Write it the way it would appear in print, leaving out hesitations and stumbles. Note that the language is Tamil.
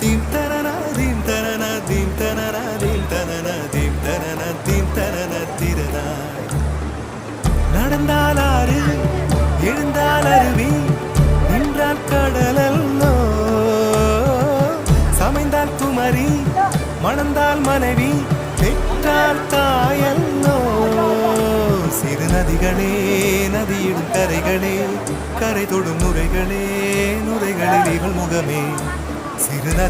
தீம் தனனா தீம் தனனா தீம் தனனா தீம் தனனா தீம் தனனா தீம் தனனா திரனா. நடந்தால் ஆறு எழுந்தால் அருவி நின்றால் கடலல்லோ சமைந்தால் குமரி மணந்தால் மனைவி பெற்றால் தாயல்லோ. சிறு நதிகளே நதியிடும் கரைகளே கரை தொடும் நுரைகளே நுரைகளில் இவள் முகமே சிறு நதி